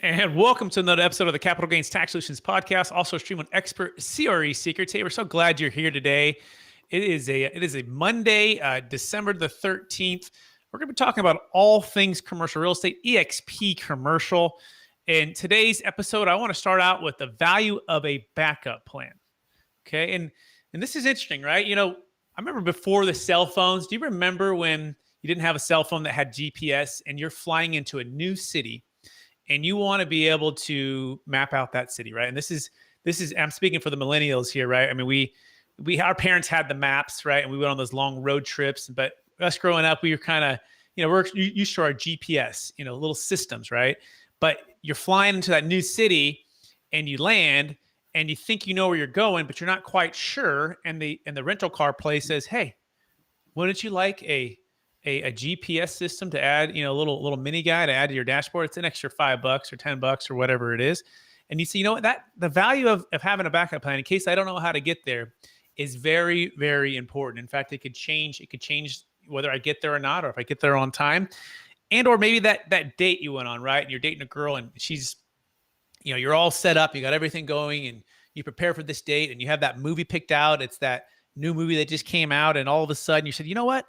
And welcome to another episode of the Capital Gains Tax Solutions Podcast, also streamed on Expert CRE Secrets. Hey, we're so glad you're here today. It is a Monday, December the 13th. We're going to be talking about all things commercial real estate, eXp commercial. In today's episode, I want to start out with the value of a backup plan. Okay, and this is interesting, right? You know, I remember before the cell phones. Do you remember when you didn't have a cell phone that had GPS and you're flying into a new city? And you want to be able to map out that city, right? And this is I'm speaking for the millennials here, right? I mean, we our parents had the maps, right? And we went on those long road trips. But us growing up, we were kind of, we're used to our GPS, little systems, right? But you're flying into that new city and you land and you think you know where you're going, but you're not quite sure. And the rental car place says, "Hey, wouldn't you like a GPS system to add, a little mini guy to add to your dashboard? It's an extra $5 or $10 or whatever it is." And you see, that the value of having a backup plan in case I don't know how to get there is very, very important. In fact, it could change whether I get there or not, or if I get there on time, or maybe that date you went on, right? And you're dating a girl and she's, you're all set up, you got everything going and you prepare for this date and you have that movie picked out. It's that new movie that just came out. And all of a sudden you said, you know what?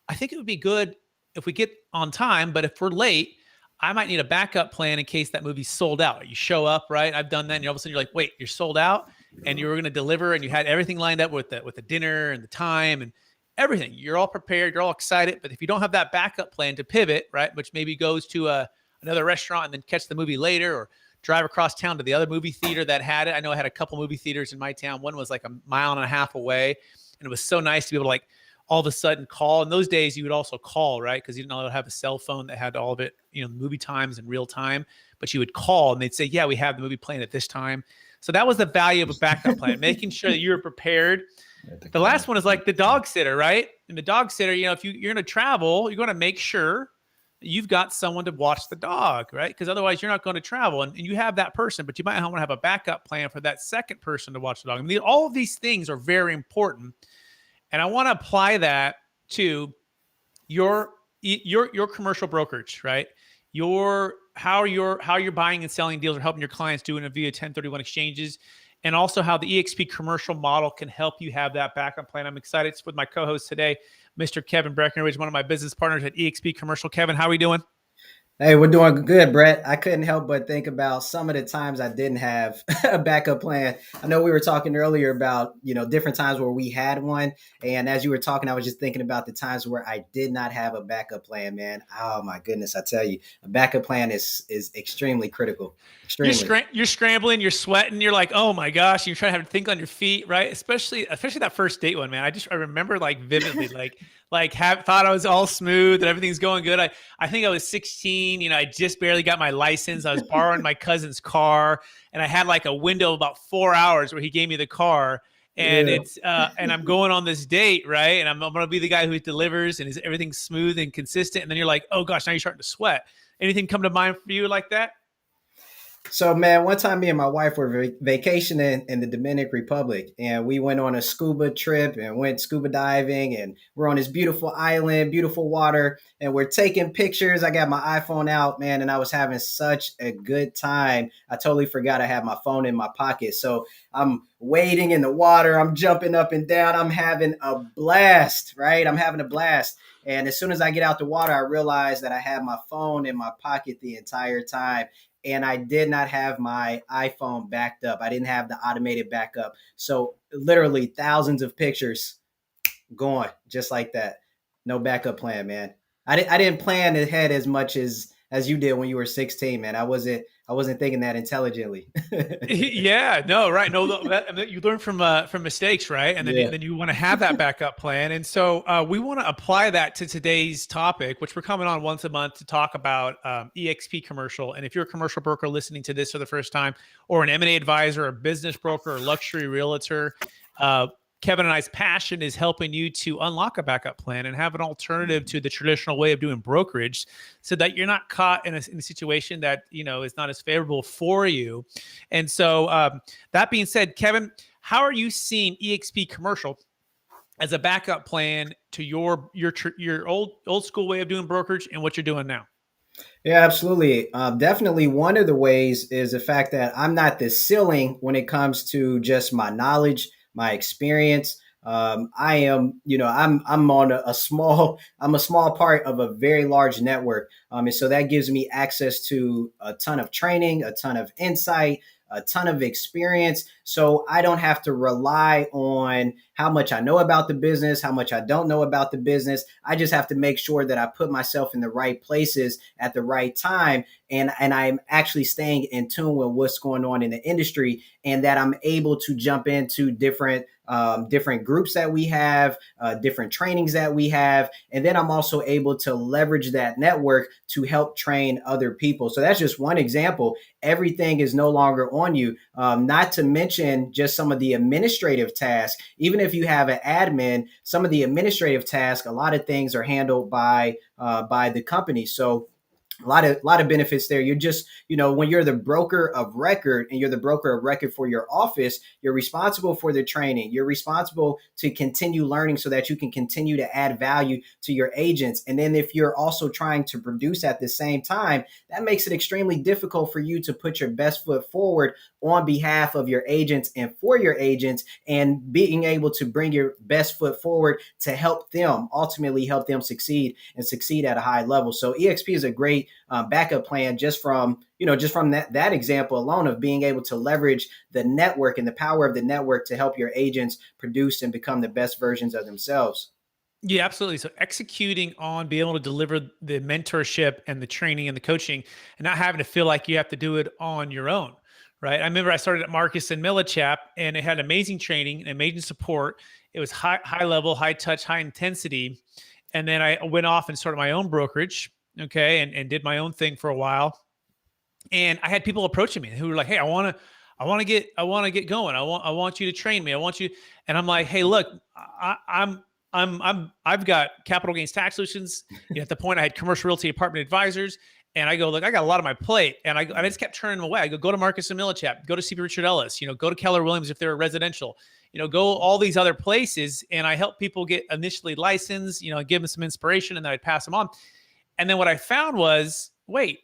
I think it would be good if we get on time, but if we're late, I might need a backup plan in case that movie's sold out. You show up, right? I've done that. And all of a sudden you're like, wait, you're sold out and you were going to deliver and you had everything lined up with the dinner and the time and everything. You're all prepared. You're all excited. But if you don't have that backup plan to pivot, right, which maybe goes to another restaurant and then catch the movie later or drive across town to the other movie theater that had it. I know I had a couple movie theaters in my town. One was like 1.5 miles away. And it was so nice to be able to all of a sudden call. In those days, you would also call, right? Because you didn't have a cell phone that had all of it, movie times in real time. But you would call and they'd say, yeah, we have the movie playing at this time. So that was the value of a backup plan, making sure that you were prepared. The last one is like the dog sitter, right? And the dog sitter, if you're going to travel, you're going to make sure that you've got someone to watch the dog, right? Because otherwise you're not going to travel and you have that person, but you might want to have a backup plan for that second person to watch the dog. I mean, all of these things are very important. And I want to apply that to your commercial brokerage, right? How you're buying and selling deals or helping your clients doing it via 1031 exchanges, and also how the eXp commercial model can help you have that backup plan. I'm excited with my co-host today, Mr. Kevin Breckenridge, one of my business partners at eXp Commercial. Kevin, how are we doing? Hey, we're doing good, Brett. I couldn't help but think about some of the times I didn't have a backup plan. I know we were talking earlier about, different times where we had one. And as you were talking, I was just thinking about the times where I did not have a backup plan, man. Oh, my goodness. I tell you, a backup plan is extremely critical. Extremely. You're scrambling, you're sweating, you're like, oh my gosh, you're trying to think on your feet, right? Especially that first date one, man. I remember vividly, thought I was all smooth and everything's going good. I think I was 16, I just barely got my license. I was borrowing my cousin's car and I had a window of about 4 hours where he gave me the car. And it's and I'm going on this date, right? And I'm going to be the guy who delivers and everything's smooth and consistent. And then you're like, oh gosh, now you're starting to sweat. Anything come to mind for you like that? So, man, one time me and my wife were vacationing in the Dominican Republic, and we went on a scuba trip and went scuba diving, and we're on this beautiful island, beautiful water, and we're taking pictures. I got my iPhone out, man, and I was having such a good time. I totally forgot I had my phone in my pocket. So I'm wading in the water. I'm jumping up and down. I'm having a blast, right? I'm having a blast. And as soon as I get out the water, I realize that I had my phone in my pocket the entire time. And I did not have my iPhone backed up. I didn't have the automated backup. So literally thousands of pictures gone just like that. No backup plan, man. I didn't plan ahead as much as you did when you were 16, man. I wasn't thinking that intelligently. Yeah, no, right. No, you learn from mistakes, right? And then you want to have that backup plan. And so we want to apply that to today's topic, which we're coming on once a month to talk about eXp commercial. And if you're a commercial broker listening to this for the first time, or an M&A advisor, or business broker, or luxury realtor, Kevin and I's passion is helping you to unlock a backup plan and have an alternative to the traditional way of doing brokerage so that you're not caught in a situation that, is not as favorable for you. And so that being said, Kevin, how are you seeing eXp commercial as a backup plan to your old school way of doing brokerage and what you're doing now? Yeah, absolutely. Definitely one of the ways is the fact that I'm not the ceiling when it comes to just my knowledge, my experience. I am, I'm on a small, I'm a small part of a very large network. And so that gives me access to a ton of training, a ton of insight, a ton of experience. So I don't have to rely on how much I know about the business, how much I don't know about the business. I just have to make sure that I put myself in the right places at the right time, and I'm actually staying in tune with what's going on in the industry, and that I'm able to jump into different groups that we have, different trainings that we have, and then I'm also able to leverage that network to help train other people. So that's just one example. Everything is no longer on you. Not to mention just some of the administrative tasks. Even if you have an admin, some of the administrative tasks, a lot of things are handled by the company. So a lot of benefits there. You're just, when you're the broker of record and you're the broker of record for your office, you're responsible for the training. You're responsible to continue learning so that you can continue to add value to your agents. And then if you're also trying to produce at the same time, that makes it extremely difficult for you to put your best foot forward on behalf of your agents and for your agents, and being able to bring your best foot forward to help them ultimately help them succeed and succeed at a high level. So EXP is a great backup plan, just from that example alone of being able to leverage the network and the power of the network to help your agents produce and become the best versions of themselves. Yeah, absolutely. So executing on being able to deliver the mentorship and the training and the coaching and not having to feel like you have to do it on your own. Right. I remember I started at Marcus and Millichap, and it had amazing training and amazing support. It was high level, high touch, high intensity. And then I went off and started my own brokerage. Okay. And did my own thing for a while. And I had people approaching me who were like, "Hey, I want to get going. I want you to train me. I want you." And I'm like, "Hey, look, I've got capital gains tax solutions. At the point, I had commercial realty apartment advisors, and I go, look, I got a lot on my plate, and I just kept turning them away. I go to Marcus and Millichap, go to CP Richard Ellis, go to Keller Williams if they're a residential, go all these other places, and I help people get initially licensed, give them some inspiration, and then I'd pass them on. And then what I found was, wait,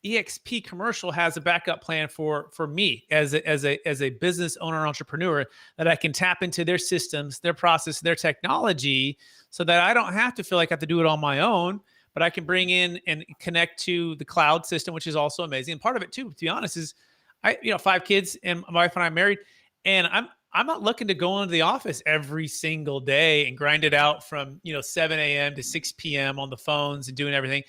eXp Commercial has a backup plan for me as a business owner entrepreneur, that I can tap into their systems, their process, their technology, so that I don't have to feel like I have to do it on my own, but I can bring in and connect to the cloud system, which is also amazing. And part of it too, to be honest, is I 5 kids, and my wife and I are married, and I'm not looking to go into the office every single day and grind it out from 7 a.m. to 6 p.m. on the phones and doing everything.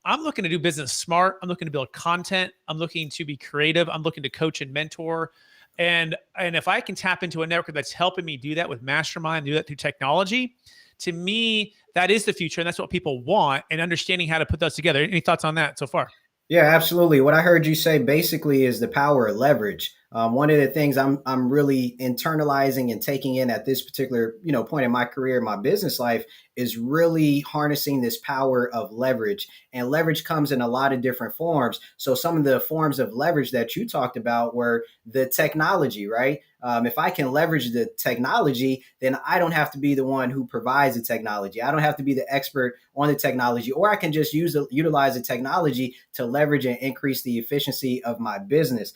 I'm looking to do business smart. I'm looking to build content. I'm looking to be creative. I'm looking to coach and mentor. And if I can tap into a network that's helping me do that with Mastermind, do that through technology, to me, that is the future. And that's what people want, and understanding how to put those together. Any thoughts on that so far? Yeah, absolutely. What I heard you say basically is the power of leverage. One of the things I'm really internalizing and taking in at this particular point in my career, my business life, is really harnessing this power of leverage. And leverage comes in a lot of different forms. So some of the forms of leverage that you talked about were the technology, right? If I can leverage the technology, then I don't have to be the one who provides the technology. I don't have to be the expert on the technology, or I can just utilize the technology to leverage and increase the efficiency of my business.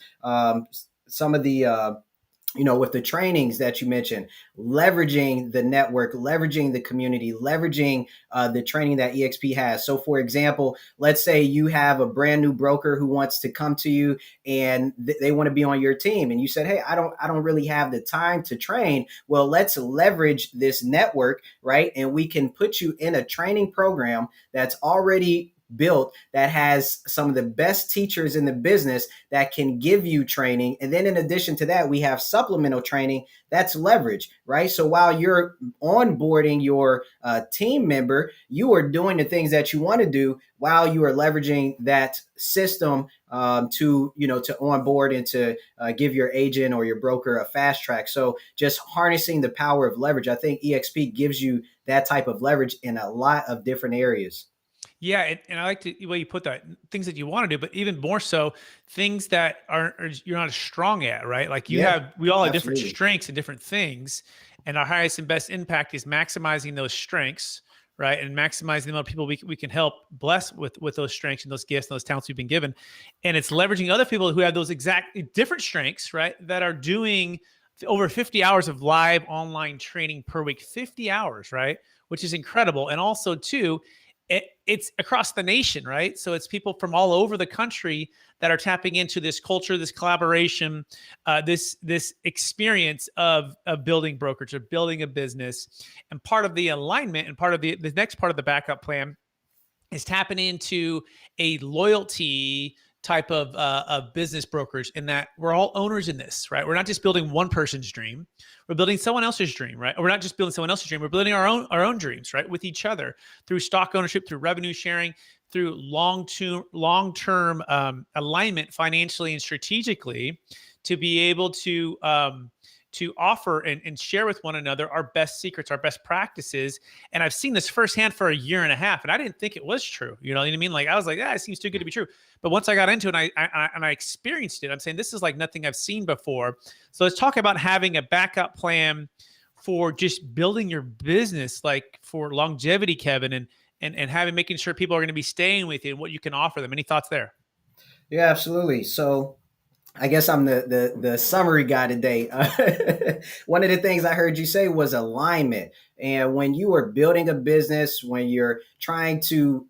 Some of the with the trainings that you mentioned, leveraging the network, leveraging the community, leveraging the training that EXP has. So, for example, let's say you have a brand new broker who wants to come to you, and they want to be on your team, and you said, "Hey, I don't really have the time to train." Well, let's leverage this network, right? And we can put you in a training program that's already built, that has some of the best teachers in the business that can give you training. And then in addition to that, we have supplemental training that's leverage, right? So while you're onboarding your team member, you are doing the things that you want to do while you are leveraging that system to onboard and to give your agent or your broker a fast track. So just harnessing the power of leverage. I think EXP gives you that type of leverage in a lot of different areas. Yeah, and I like the way you put that. Things that you want to do, but even more so, things that you're not as strong at, right? Like Yeah, we all have different absolutely. strengths and different things, and our highest and best impact is maximizing those strengths, right? And maximize the amount of people we can help bless with those strengths and those gifts and those talents we've been given. And it's leveraging other people who have those exact different strengths, right? That are doing over 50 hours of live online training per week, 50 hours, right? Which is incredible. And also too, it's across the nation, right? So it's people from all over the country that are tapping into this culture, this collaboration, this experience of building brokerage or building a business. And part of the alignment and part of the next part of the backup plan is tapping into a loyalty type of business brokerage, in that we're all owners in this, right? We're not just building one person's dream. We're building someone else's dream, right? Or we're not just building someone else's dream. We're building our own dreams, right? With each other through stock ownership, through revenue sharing, through long-term alignment financially and strategically, to be able to offer and share with one another our best secrets, our best practices. And I've seen this firsthand for a year and a half, and I didn't think it was true. You know what I mean? Like, I was like, yeah, it seems too good to be true. But once I got into it and I experienced it, I'm saying this is like nothing I've seen before. So let's talk about having a backup plan for just building your business, like for longevity, Kevin, and making sure people are going to be staying with you and what you can offer them. Any thoughts there? Yeah, absolutely. So I guess I'm the summary guy today. One of the things I heard you say was alignment. And when you are building a business, when you're trying to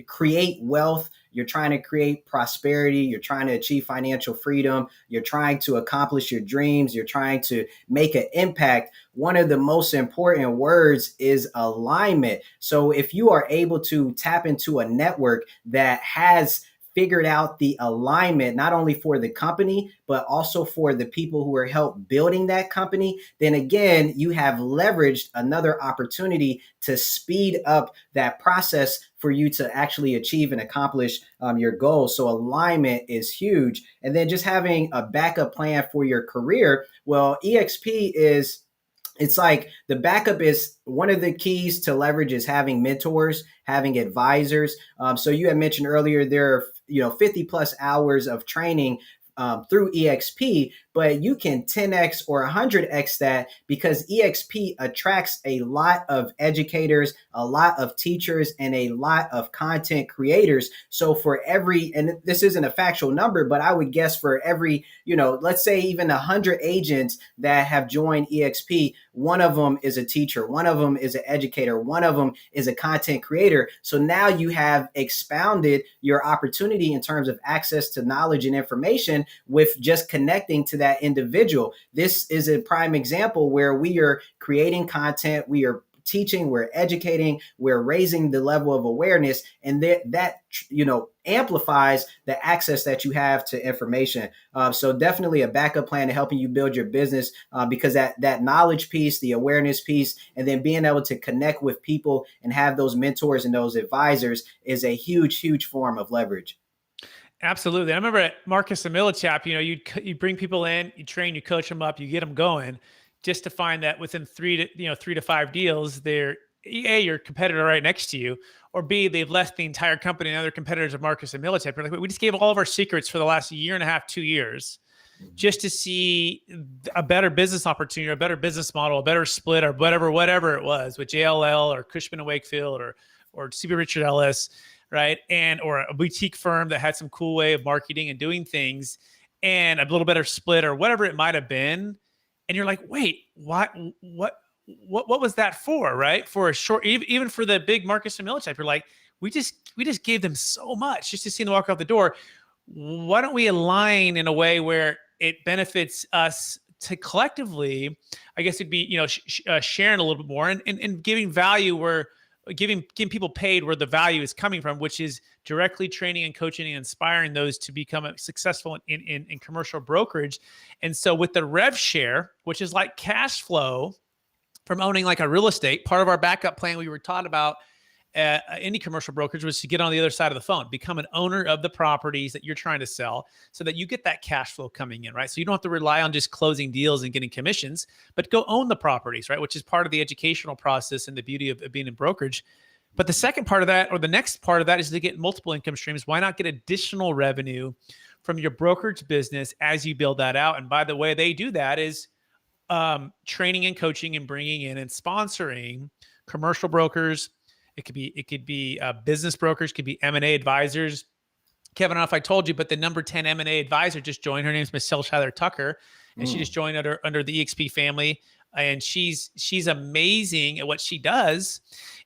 create wealth, you're trying to create prosperity, you're trying to achieve financial freedom, you're trying to accomplish your dreams, you're trying to make an impact, one of the most important words is alignment. So if you are able to tap into a network that has figured out the alignment, not only for the company, but also for the people who are help building that company, then again, you have leveraged another opportunity to speed up that process for you to actually achieve and accomplish your goals. So alignment is huge. And then just having a backup plan for your career. Well, eXp is, it's like the backup is one of the keys to leverage is having mentors, having advisors. So you had mentioned earlier, there are 50 plus hours of training through eXp, but you can 10x or 100x that, because eXp attracts a lot of educators, a lot of teachers, and a lot of content creators. So for every, and this isn't a factual number, but I would guess for every, let's say even 100 agents that have joined eXp, one of them is a teacher, one of them is an educator, one of them is a content creator. So now you have expounded your opportunity in terms of access to knowledge and information with just connecting to that individual. This is a prime example where we are creating content, we are teaching, we're educating, we're raising the level of awareness, and that amplifies the access that you have to information. So definitely a backup plan to helping you build your business, because that knowledge piece, the awareness piece, and then being able to connect with people and have those mentors and those advisors is a huge form of leverage. Absolutely. I remember at Marcus and Millichap, you bring people in, you train, you coach them up, you get them going, just to find that within 3 to 5 deals, they're A, your competitor right next to you, or B, they've left the entire company and other competitors of Marcus and Millichap. We're like, we just gave all of our secrets for the last year and a half, 2 years, just to see a better business opportunity, or a better business model, a better split, or whatever it was with JLL or Cushman and Wakefield or CB Richard Ellis, right? Or a boutique firm that had some cool way of marketing and doing things, and a little better split or whatever it might have been. And you're like, wait, what was that for, right? For a short, even for the big Marcus and Millichap, you're like, we just gave them so much just to see them walk out the door. Why don't we align in a way where it benefits us to collectively, I guess it'd be, sharing a little bit more and giving value where giving people paid where the value is coming from, which is directly training and coaching and inspiring those to become successful in commercial brokerage. And so with the rev share, which is like cash flow from owning like a real estate, part of our backup plan we were taught about any commercial brokerage was to get on the other side of the phone, become an owner of the properties that you're trying to sell, so that you get that cash flow coming in, right? So you don't have to rely on just closing deals and getting commissions, but go own the properties, right? Which is part of the educational process and the beauty of being in brokerage. But the second part of that, or the next part of that, is to get multiple income streams. Why not get additional revenue from your brokerage business as you build that out? And by the way, they do that is training and coaching and bringing in and sponsoring commercial brokers, It could be business brokers, could be M&A advisors. Kevin, I don't know if I told you, but the number 10 M&A advisor just joined. Her name is Michelle Schuyler Tucker, and she just joined under the eXp family. And she's amazing at what she does.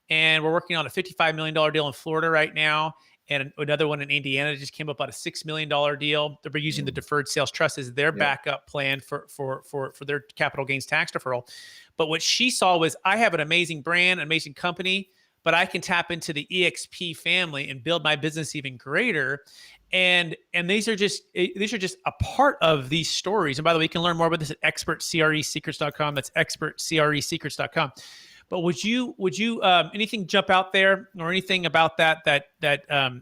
And we're working on a $55 million deal in Florida right now. And another one in Indiana just came up about a $6 million deal. They're using the Deferred Sales Trust as their backup plan for their capital gains tax deferral. But what she saw was, I have an amazing brand, an amazing company, but I can tap into the eXp family and build my business even greater. And these are just a part of these stories. And by the way, you can learn more about this at expertcresecrets.com. That's expertcresecrets.com. But would you anything jump out there, or anything about that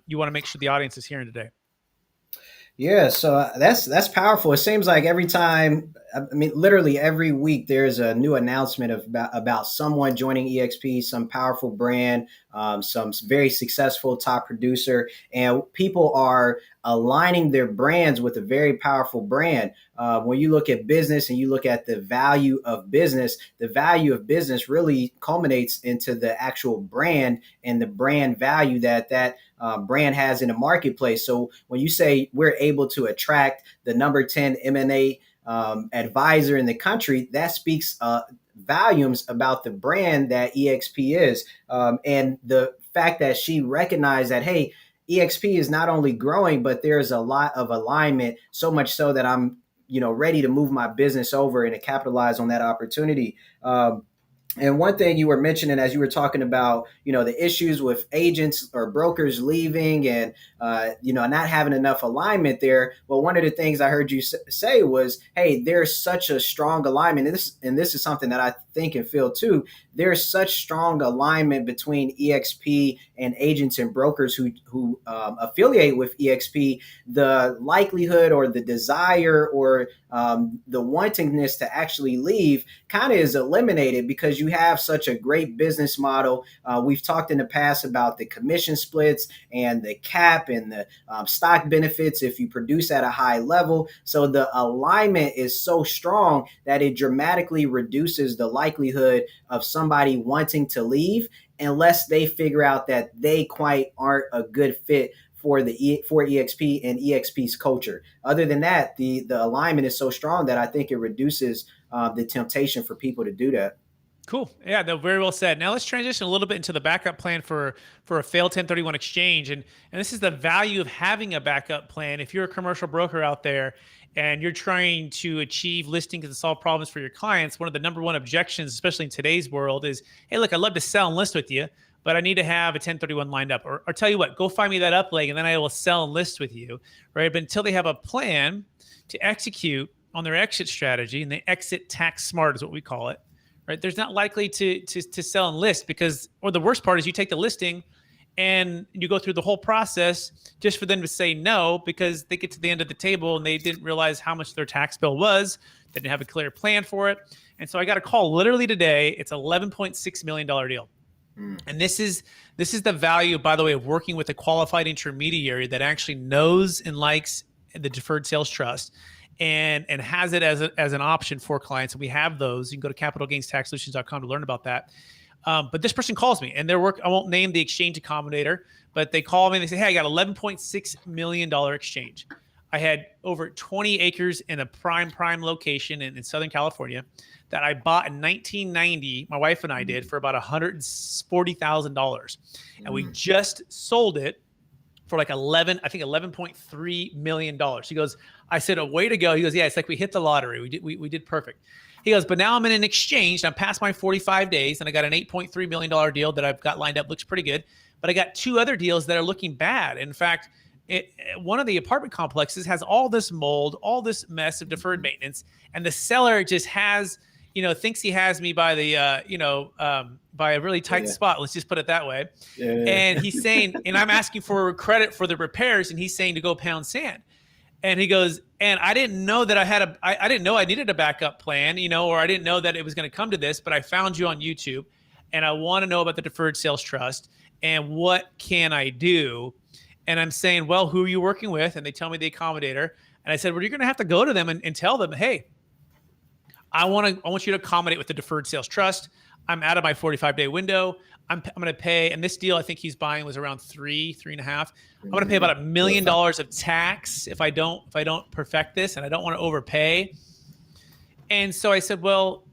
you want to make sure the audience is hearing today? Yeah, so that's powerful. It seems like every time, I mean, literally every week, there's a new announcement about someone joining eXp, some powerful brand, some very successful top producer, and people are aligning their brands with a very powerful brand. When you look at business and you look at the value of business really culminates into the actual brand and the brand value that brand has in the marketplace. So when you say we're able to attract the number 10 M&A advisor in the country, that speaks volumes about the brand that eXp is. And the fact that she recognized that, hey, eXp is not only growing, but there's a lot of alignment, so much so that I'm ready to move my business over and to capitalize on that opportunity. And one thing you were mentioning as you were talking about, the issues with agents or brokers leaving and, not having enough alignment there. Well, one of the things I heard you say was, hey, there's such a strong alignment. And this is something that I think and feel too. There's such strong alignment between eXp and agents and brokers who affiliate with eXp. The likelihood or the desire or the wantingness to actually leave kind of is eliminated because you have such a great business model. We've talked in the past about the commission splits and the cap and the stock benefits if you produce at a high level. So the alignment is so strong that it dramatically reduces the likelihood of somebody wanting to leave unless they figure out that they quite aren't a good fit for eXp and eXp's culture. Other than that, the alignment is so strong that I think it reduces the temptation for people to do that. Cool. Yeah, no, very well said. Now let's transition a little bit into the backup plan for a failed 1031 exchange. And this is the value of having a backup plan. If you're a commercial broker out there and you're trying to achieve listings and solve problems for your clients, one of the number one objections, especially in today's world, is, hey, look, I'd love to sell and list with you, but I need to have a 1031 lined up. Or tell you what, go find me that up leg and then I will sell and list with you, right? But until they have a plan to execute on their exit strategy, and they exit tax smart is what we call it, right? There's not likely to sell and list because, or the worst part is you take the listing and you go through the whole process just for them to say no because they get to the end of the table and they didn't realize how much their tax bill was. They didn't have a clear plan for it. And so I got a call literally today. It's $11.6 million deal. And this is the value, by the way, of working with a qualified intermediary that actually knows and likes the Deferred Sales Trust and has it as an option for clients. And we have those. You can go to capitalgainstaxsolutions.com to learn about that. But this person calls me and I won't name the exchange accommodator, but they call me and they say, hey, I got $11.6 million exchange. I had over 20 acres in a prime location in Southern California that I bought in 1990. My wife and I did for about $140,000. And we just sold it for like $11.3 million. He goes, I said, a way to go. He goes, yeah, it's like we hit the lottery. We did perfect. He goes, but now I'm in an exchange. I'm past my 45 days and I got an $8.3 million deal that I've got lined up. Looks pretty good. But I got two other deals that are looking bad. In fact, one of the apartment complexes has all this mold, all this mess of deferred maintenance. And the seller just thinks he has me by by a really tight spot. Let's just put it that way. Yeah. And he's saying, and I'm asking for credit for the repairs. And he's saying to go pound sand. And he goes, and I didn't know that I didn't know I needed a backup plan, or I didn't know that it was going to come to this, but I found you on YouTube and I want to know about the Deferred Sales Trust and what can I do? And I'm saying, well, who are you working with? And they tell me the accommodator. And I said, well, you're going to have to go to them and tell them, hey, I want you to accommodate with the deferred sales trust. I'm out of my 45-day window. I'm going to pay, and this deal I think he's buying was around three and a half. I'm going to pay about $1 million of tax if I don't perfect this, and I don't want to overpay. And so I said, well,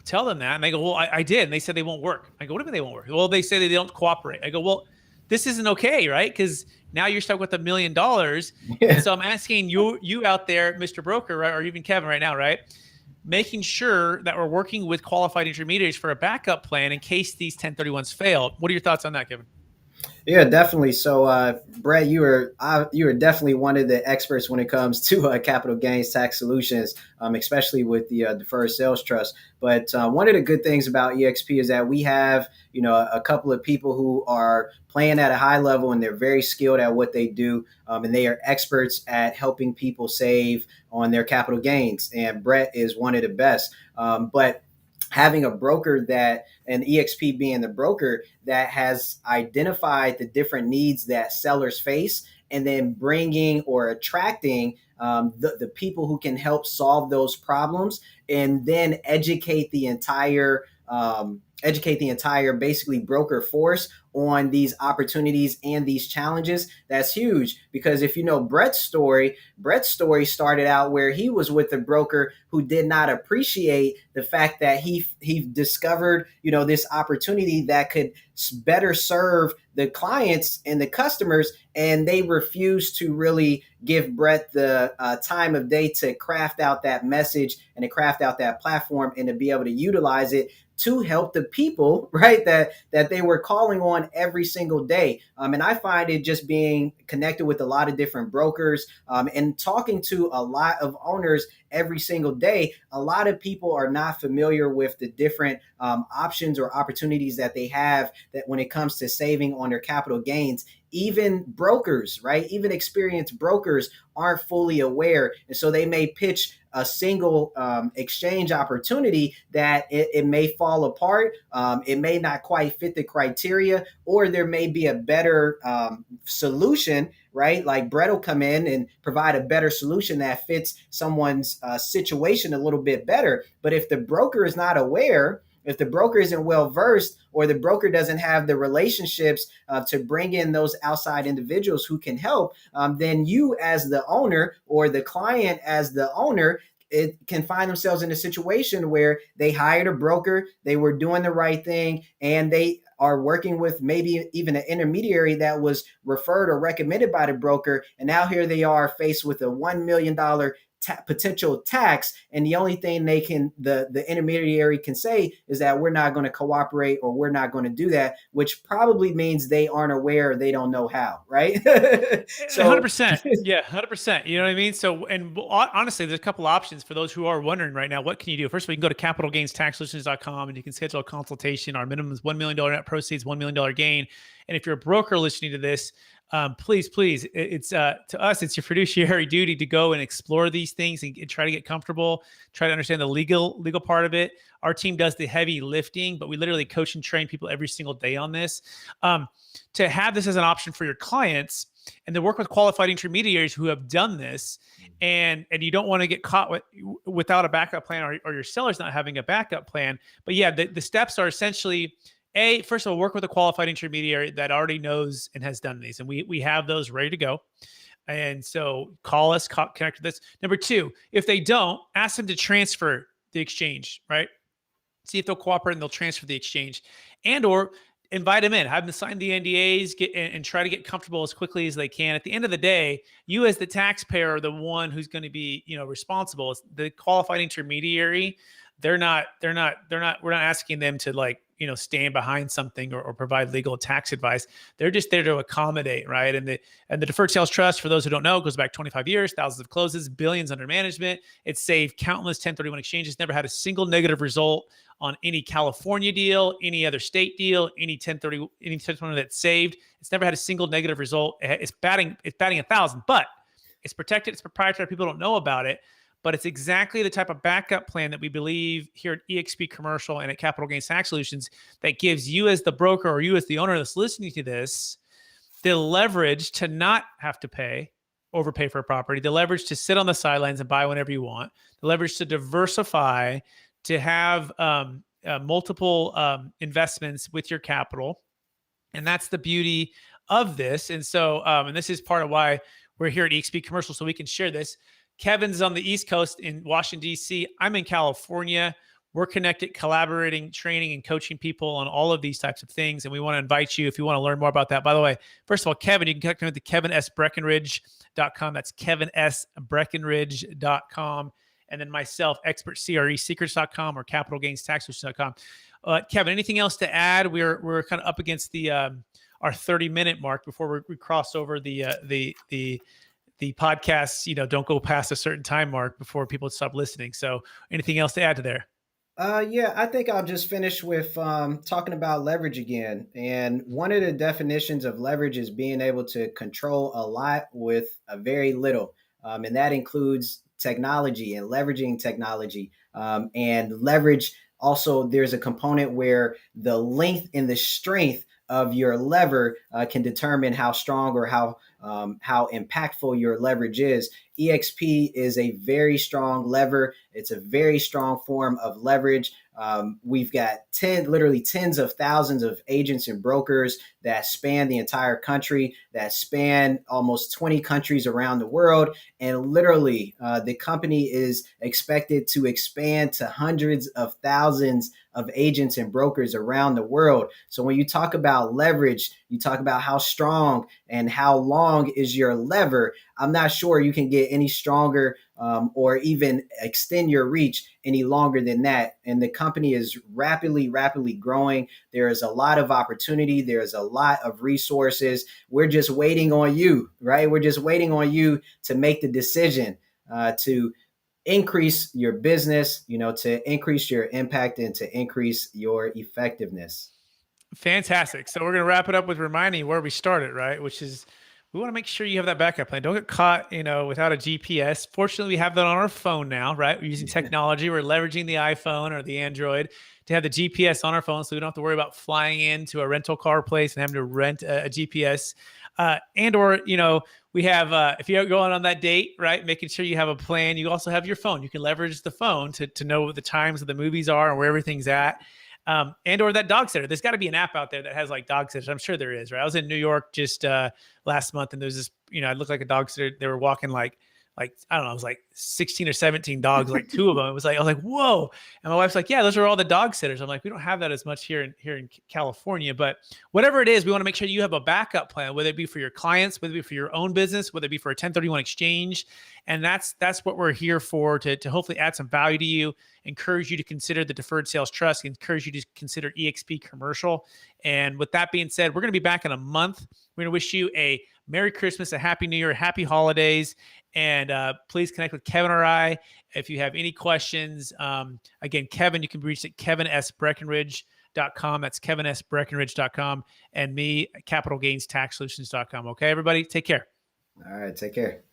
tell them that. And they go, well, I did. And they said they won't work. I go, what do you mean they won't work? Well, they say they don't cooperate. I go, well, this isn't okay, right? Because now you're stuck with $1 million. Yeah. And so I'm asking you out there, Mr. Broker, right, or even Kevin right now, right? Making sure that we're working with qualified intermediaries for a backup plan in case these 1031s fail. What are your thoughts on that, Kevin? Yeah, definitely. So, Brett, you are definitely one of the experts when it comes to capital gains tax solutions, especially with the deferred sales trust. But one of the good things about eXp is that we have, a couple of people who are playing at a high level and they're very skilled at what they do, and they are experts at helping people save on their capital gains. And Brett is one of the best. But having a broker and eXp being the broker that has identified the different needs that sellers face, and then bringing or attracting the people who can help solve those problems, and then educate the entire basically broker force on these opportunities and these challenges. That's huge, because if you know Brett's story started out where he was with a broker who did not appreciate the fact that he discovered, this opportunity that could better serve the clients and the customers, and they refused to really give Brett the time of day to craft out that message and to craft out that platform and to be able to utilize it to help the people, right, that they were calling on every single day. And I find it just being connected with a lot of different brokers, and talking to a lot of owners every single day. A lot of people are not familiar with the different options or opportunities that they have that when it comes to saving on their capital gains. Even brokers, right? Even experienced brokers aren't fully aware. And so they may pitch a single exchange opportunity that it may fall apart. It may not quite fit the criteria, or there may be a better solution, right? Like Brett will come in and provide a better solution that fits someone's situation a little bit better. But if the broker is not aware, if the broker isn't well versed, or the broker doesn't have the relationships to bring in those outside individuals who can help, then you as the owner, or the client as the owner, it can find themselves in a situation where they hired a broker, they were doing the right thing, and they are working with maybe even an intermediary that was referred or recommended by the broker. And now here they are faced with a $1 million potential tax, and the only thing the intermediary can say is that we're not going to cooperate, or we're not going to do that, which probably means they aren't aware, or they don't know how, right? So 100%. Yeah, 100%. You know what I mean? So, and honestly, there's a couple options for those who are wondering right now, what can you do? First of all, you can go to capitalgainstaxsolutions.com and you can schedule a consultation. Our minimum is $1 million net proceeds, $1 million gain. And if you're a broker listening to this, please, it's to us, it's your fiduciary duty to go and explore these things and try to get comfortable, try to understand the legal part of it. Our team does the heavy lifting, but we literally coach and train people every single day on this. To have this as an option for your clients, and to work with qualified intermediaries who have done this, and you don't want to get caught without a backup plan, or your seller's not having a backup plan. But yeah, the steps are essentially, first of all, work with a qualified intermediary that already knows and has done these. And we have those ready to go. And so call us, connect with us. Number two, if they don't, ask them to transfer the exchange, right? See if they'll cooperate and they'll transfer the exchange, or invite them in, have them sign the NDAs, and try to get comfortable as quickly as they can. At the end of the day, you as the taxpayer are the one who's going to be, responsible. It's the qualified intermediary. We're not asking them to stand behind something or provide legal tax advice. They're just there to accommodate, right? And the Deferred Sales Trust, for those who don't know, goes back 25 years, thousands of closes, billions under management. It's saved countless 1031 exchanges, never had a single negative result on any California deal, any other state deal, any 1031 that's saved. It's never had a single negative result. It's batting 1,000, but it's protected. It's proprietary. People don't know about it. But it's exactly the type of backup plan that we believe here at eXp Commercial and at Capital Gains Tax Solutions that gives you as the broker, or you as the owner that's listening to this, the leverage to not have to pay, overpay for a property, the leverage to sit on the sidelines and buy whenever you want, the leverage to diversify, to have multiple investments with your capital. And that's the beauty of this. And so, and this is part of why we're here at eXp Commercial, so we can share this. Kevin's on the East Coast in Washington, D.C. I'm in California. We're connected, collaborating, training, and coaching people on all of these types of things. And we want to invite you if you want to learn more about that. By the way, first of all, Kevin, you can connect with the KevinSBreckenridge.com. That's KevinSBreckenridge.com. And then myself, expertcresecrets.com or capitalgainstaxsolutions.com. Kevin, anything else to add? We're kind of up against the our 30-minute mark before we cross over the podcasts. Don't go past a certain time mark before people stop listening. So, anything else to add to there? Yeah, I think I'll just finish with talking about leverage again. And one of the definitions of leverage is being able to control a lot with a very little. And that includes technology and leveraging technology. And leverage also, there's a component where the length and the strength of your lever can determine how strong or how impactful your leverage is. eXp is a very strong lever. It's a very strong form of leverage. We've got literally tens of thousands of agents and brokers that span the entire country, that span almost 20 countries around the world. And literally, the company is expected to expand to hundreds of thousands of agents and brokers around the world. So when you talk about leverage, you talk about how strong and how long is your lever. I'm not sure you can get any stronger or even extend your reach any longer than that. And the company is rapidly growing. There is a lot of opportunity. There is a lot of resources. We're just waiting on you, right? We're just waiting on you to make the decision to increase your business, to increase your impact and to increase your effectiveness. Fantastic. So we're going to wrap it up with reminding where we started, right? Which is, we want to make sure you have that backup plan. Don't get caught, without a GPS. Fortunately, we have that on our phone now, right? We're using technology. We're leveraging the iPhone or the Android to have the GPS on our phone, so we don't have to worry about flying into a rental car place and having to rent a GPS. We have, if you're going on that date, right, making sure you have a plan. You also have your phone. You can leverage the phone to know what the times of the movies are and where everything's at. Or that dog sitter. There's got to be an app out there that has like dog sitters. I'm sure there is, right? I was in New York just last month, and there's this, it looked like a dog sitter. They were walking like I don't know, it was like 16 or 17 dogs, like two of them. I was like, whoa. And my wife's like, yeah, those are all the dog sitters. I'm like, we don't have that as much here in California, but whatever it is, we want to make sure you have a backup plan, whether it be for your clients, whether it be for your own business, whether it be for a 1031 exchange. And that's what we're here for, to hopefully add some value to you, encourage you to consider the Deferred Sales Trust, encourage you to consider eXp Commercial. And with that being said, we're going to be back in a month. We're going to wish you a Merry Christmas, a Happy New Year, Happy Holidays. And please connect with Kevin or I if you have any questions. Again, Kevin, you can reach at KevinSBreckenridge.com. That's KevinSBreckenridge.com. And me, CapitalGainsTaxSolutions.com. Okay, everybody, take care. All right, take care.